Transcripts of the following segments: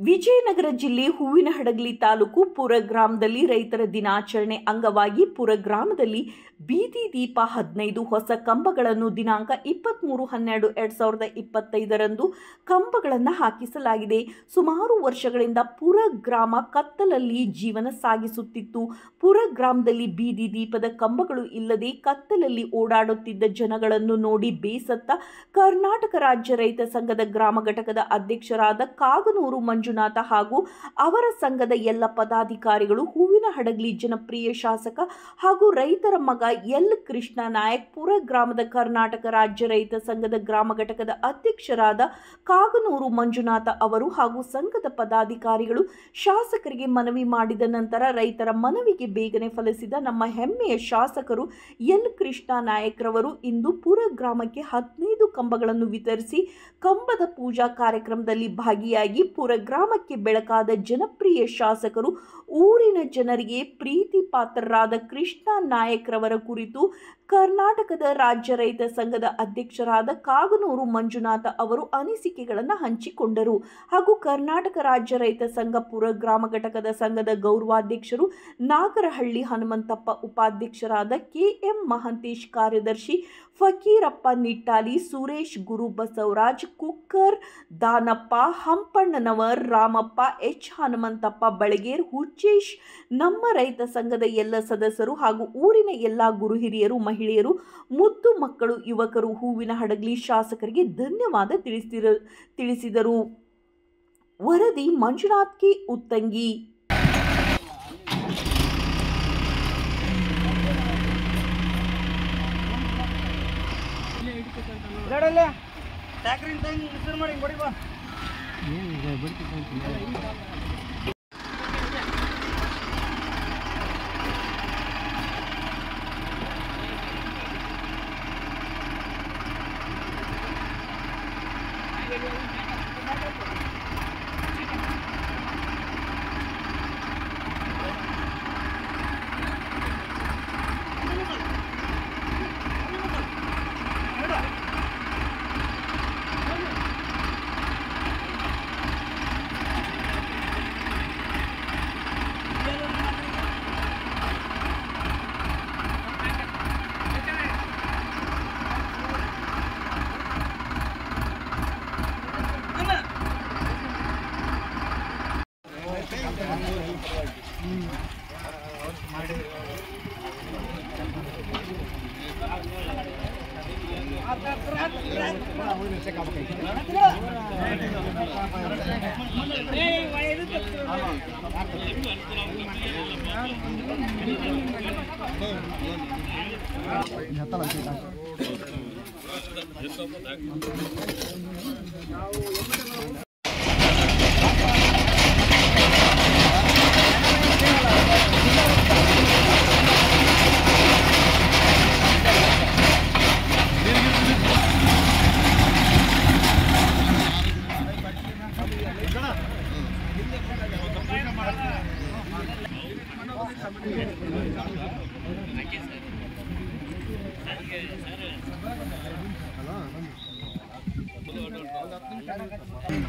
ವಿಜಯನಗರ ಜಿಲ್ಲೆ ಹೂವಿನಹಡಗಲಿ ತಾಲೂಕು ಪುರ ಗ್ರಾಮದಲ್ಲಿ ರೈತರ ದಿನಾಚರಣೆ ಅಂಗವಾಗಿ ಪುರ ಗ್ರಾಮದಲ್ಲಿ ಬೀದಿ ದೀಪ 15 ಹೊಸ ಕಂಬಗಳನ್ನು ದಿನಾಂಕ 23/12/2025 ಕಂಬಗಳನ್ನು ಹಾಕಿಸಲಾಗಿದೆ. ಸುಮಾರು ವರ್ಷಗಳಿಂದ ಪುರ ಗ್ರಾಮ ಕತ್ತಲಲ್ಲಿ ಜೀವನ ಸಾಗಿಸುತ್ತಿತ್ತು. ಪುರ ಗ್ರಾಮದಲ್ಲಿ ಬೀದಿ ದೀಪದ ಕಂಬಗಳು ಇಲ್ಲದೆ ಕತ್ತಲಲ್ಲಿ ಓಡಾಡುತ್ತಿದ್ದ ಜನಗಳನ್ನು ನೋಡಿ ಬೇಸತ್ತ ಕರ್ನಾಟಕ ರಾಜ್ಯ ರೈತ ಸಂಘದ ಗ್ರಾಮ ಘಟಕದ ಅಧ್ಯಕ್ಷರಾದ ಕಾಗನೂರು ಮಂಜುನಾಥ ಹಾಗೂ ಅವರ ಸಂಘದ ಎಲ್ಲ ಪದಾಧಿಕಾರಿಗಳು, ಹೂವಿನಹಡಗಲಿ ಜನಪ್ರಿಯ ಶಾಸಕ ಹಾಗೂ ರೈತರ ಮಗ ಎಲ್ ಕೃಷ್ಣ ನಾಯಕ್, ಪುರ ಗ್ರಾಮದ ಕರ್ನಾಟಕ ರಾಜ್ಯ ರೈತ ಸಂಘದ ಗ್ರಾಮ ಘಟಕದ ಅಧ್ಯಕ್ಷರಾದ ಕಾಗನೂರು ಮಂಜುನಾಥ ಅವರು ಹಾಗೂ ಸಂಘದ ಪದಾಧಿಕಾರಿಗಳು ಶಾಸಕರಿಗೆ ಮನವಿ ಮಾಡಿದ ನಂತರ ರೈತರ ಮನವಿಗೆ ಬೇಗನೆ ಫಲಿಸಿದ ನಮ್ಮ ಹೆಮ್ಮೆಯ ಶಾಸಕರು ಎಲ್ ಕೃಷ್ಣ ನಾಯಕ್ ರವರು ಇಂದು ಪುರ ಗ್ರಾಮಕ್ಕೆ 15 ಕಂಬಗಳನ್ನು ವಿತರಿಸಿ ಕಂಬದ ಪೂಜಾ ಕಾರ್ಯಕ್ರಮದಲ್ಲಿ ಭಾಗಿಯಾಗಿ ಪುರ ಗ್ರಾಮಕ್ಕೆ ಬೆಳಕಾದ ಜನಪ್ರಿಯ ಶಾಸಕರು ಊರಿನ ಜನರಿಗೆ ಪ್ರೀತಿ ಪಾತ್ರರಾದ ಕೃಷ್ಣ ನಾಯಕ್ ರವರ ಕುರಿತು ಕರ್ನಾಟಕದ ರಾಜ್ಯ ರೈತ ಸಂಘದ ಅಧ್ಯಕ್ಷರಾದ ಕಾಗನೂರು ಮಂಜುನಾಥ ಅವರು ಅನಿಸಿಕೆಗಳನ್ನು ಹಂಚಿಕೊಂಡರು. ಹಾಗೂ ಕರ್ನಾಟಕ ರಾಜ್ಯ ರೈತ ಸಂಘ ಪುರ ಗ್ರಾಮ ಘಟಕದ ಸಂಘದ ಗೌರವಾಧ್ಯಕ್ಷರು ನಾಗರಹಳ್ಳಿ ಹನುಮಂತಪ್ಪ, ಉಪಾಧ್ಯಕ್ಷರಾದ ಕೆಎಂ ಮಹಂತೇಶ್, ಕಾರ್ಯದರ್ಶಿ ಫಕೀರಪ್ಪ ನಿಟ್ಟಾಲಿ, ಸುರೇಶ್, ಗುರು ಬಸವರಾಜ್, ಕುಕ್ಕರ್, ದಾನಪ್ಪ, ಹಂಪಣ್ಣನವರ್, ರಾಮಪ್ಪ, ಎಚ್ ಹನುಮಂತಪ್ಪ, ಬಳಗೇರ್, ಹುಚ್ಚೇಶ್, ನಮ್ಮ ರೈತ ಸಂಘದ ಎಲ್ಲ ಸದಸ್ಯರು ಹಾಗೂ ಊರಿನ ಎಲ್ಲ ಗುರು ಹಿರಿಯರು, ಮಹಿಳೆಯರು, ಮುದ್ದು ಮಕ್ಕಳು, ಯುವಕರು ಹೂವಿನಹಡಗಲಿ ಶಾಸಕರಿಗೆ ಧನ್ಯವಾದ ತಿಳಿಸಿದರು. ವರದಿ ಮಂಜುನಾಥ್ ಕೆ ಉತ್ತಂಗಿ.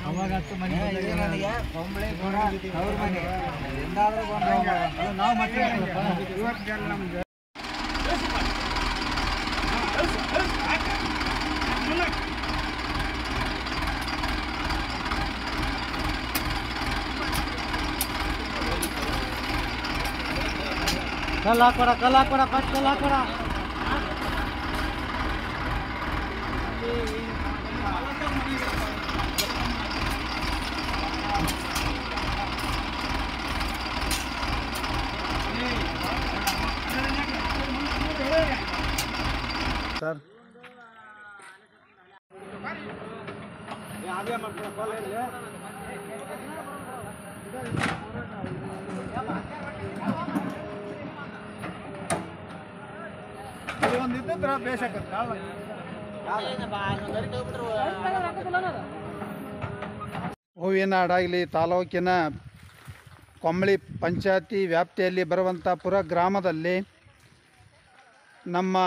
ಅವಾಗತ್ತು ಮನೆ ನನಗೆ ಕೊಂಬಳೆ ಗೋಡ ಅವ್ರ ಮನೆ ಎಂದಾದ್ರೂ ನಾವು ಮತ್ತೆ ಇವತ್ತು ನಮ್ಗೆ ಕಲ್ಲ ಕೊಡ ಪಟ್ ಕಲ್ಲ ಕೊಡ ಸರ್ ಒಂದಿದ್ದ ಬೇಸಾಕತ್ತ ಹೂವಿನಹಡಗಲಿ ತಾಲೂಕಿನ ಕೊಂಬಳಿ ಪಂಚಾಯತಿ ವ್ಯಾಪ್ತಿಯಲ್ಲಿ ಬರುವಂಥ ಪುರ ಗ್ರಾಮದಲ್ಲಿ ನಮ್ಮ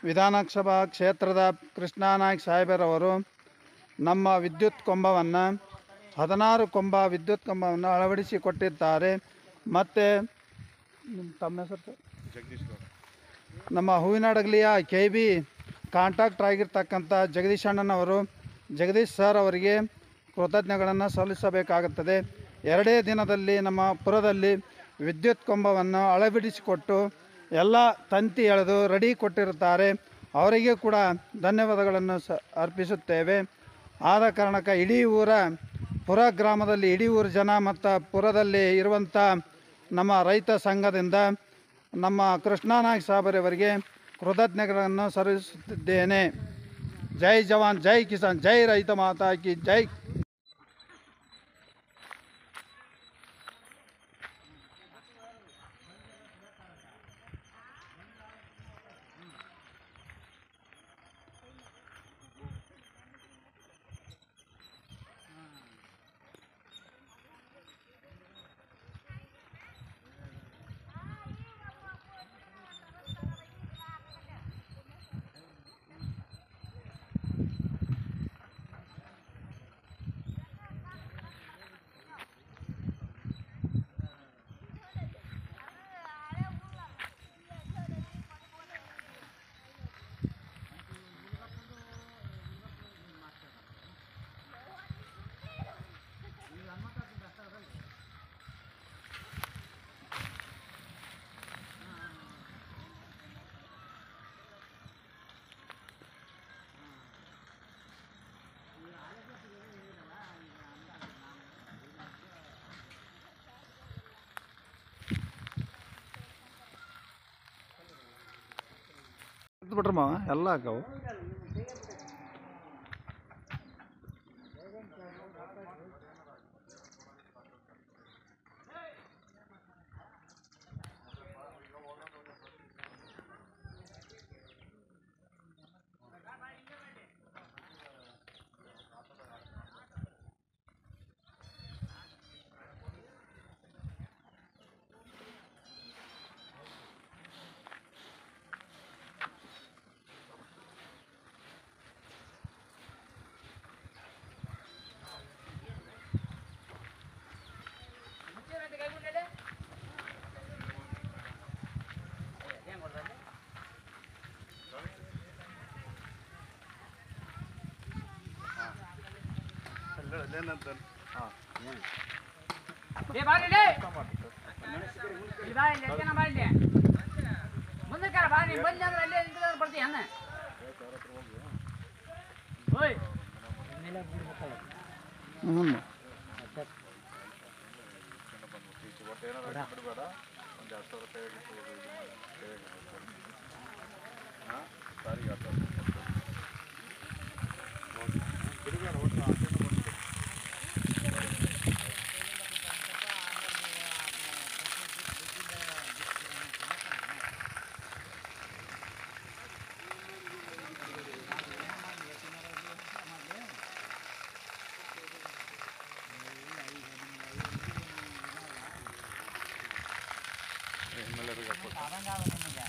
ವಿಧಾನಸಭಾ ಕ್ಷೇತ್ರದ ಕೃಷ್ಣ ನಾಯಕ್ ಸಾಹೇಬರವರು ನಮ್ಮ ವಿದ್ಯುತ್ ಕಂಬವನ್ನು 16 ಕೊಂಬ ವಿದ್ಯುತ್ ಕಂಬವನ್ನು ಅಳವಡಿಸಿಕೊಟ್ಟಿದ್ದಾರೆ. ಮತ್ತು ತಮ್ಮ ಹೆಸರು ನಮ್ಮ ಹೂವಿನಡಗಲಿಯ KB ಕಾಂಟ್ಯಾಕ್ಟರ್ ಆಗಿರ್ತಕ್ಕಂಥ ಜಗದೀಶ್ ಅಣ್ಣನವರು, ಜಗದೀಶ್ ಸರ್ ಅವರಿಗೆ ಕೃತಜ್ಞತೆಗಳನ್ನು ಸಲ್ಲಿಸಬೇಕಾಗುತ್ತದೆ. 2 ದಿನದಲ್ಲಿ ನಮ್ಮ ಪುರದಲ್ಲಿ ವಿದ್ಯುತ್ ಕಂಬವನ್ನು ಅಳವಡಿಸಿಕೊಟ್ಟು ಎಲ್ಲ ತಂತಿ ಎಳೆದು ರೆಡಿ ಕೊಟ್ಟಿರುತ್ತಾರೆ. ಅವರಿಗೆ ಕೂಡ ಧನ್ಯವಾದಗಳನ್ನು ಅರ್ಪಿಸುತ್ತೇವೆ. ಆದ ಕಾರಣಕ್ಕೆ ಇಡೀ ಪುರ ಗ್ರಾಮದಲ್ಲಿ ಇಡೀ ಊರ ಜನ ಮತ್ತು ಪುರದಲ್ಲಿ ಇರುವಂಥ ನಮ್ಮ ರೈತ ಸಂಘದಿಂದ ನಮ್ಮ ಕೃಷ್ಣನಾಯಕ್ ಸಾಬರವರಿಗೆ ಕೃತಜ್ಞತೆಗಳನ್ನು ಸಲ್ಲಿಸುತ್ತಿದ್ದೇನೆ. ಜೈ ಜವಾನ್, ಜೈ ಕಿಸಾನ್, ಜೈ ರೈತ ಮಾತಾ ಕಿ ಜೈ. ಬಿಟ್ರಮ್ಮ ಎಲ್ಲ ಹಾಕವು.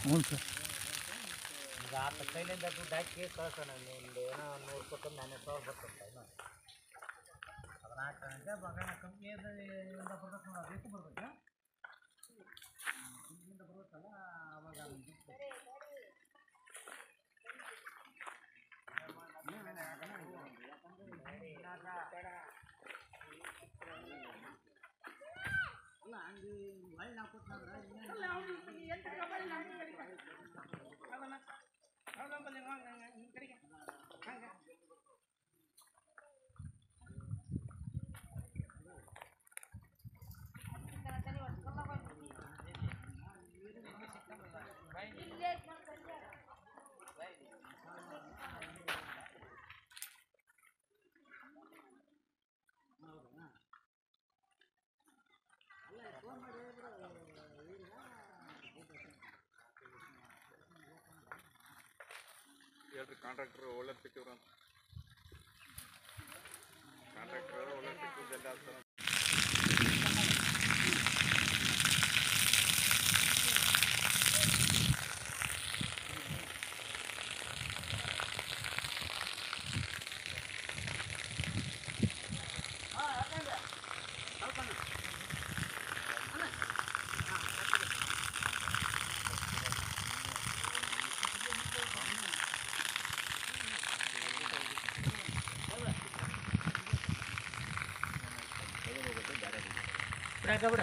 ಹ್ಞೂ ಸರ್. ಈಗ ಆತ ಕೈಲಿಂದ ದುಡ್ಡು ಹಾಕಿ ಕಳ್ಸೋಣ. ನಿಮ್ದು ಏನೋ 100 ರೂಪಾಯಿ 400 ಬರ್ತದೆ. 14 ಗಂಟೆ ಬಗಣ ಕಂಪ್ನಿಯಿಂದ ಬರ್ತದೆ ನೋಡಿ, ಅದಕ್ಕೆ ಬರ್ಬೇಕಾ? ಕಂಪ್ನಿಯಿಂದ ಬರುತ್ತಲ್ಲ ಅವಾಗ ಅಲ್ಲ ಹಂಗೆ ಒಳ್ಳೆ ನಾವು ಕೊಟ್ಟಂದ್ರೆ ಹೇಳ್ರಿ. ಕಾಂಟ್ರಾಕ್ಟರ್ ಒಳ್ಳೆ ಸಿಕ್ಕಿದ್ರು ಅಂತ. ಕಾಂಟ್ರಾಕ್ಟರ್ ಒಳ್ಳೆ ಸಿಕ್ಕಿದ್ರು ಜಲ್ದಿ ಆಗ್ತಾರೆ. ಬಿಡ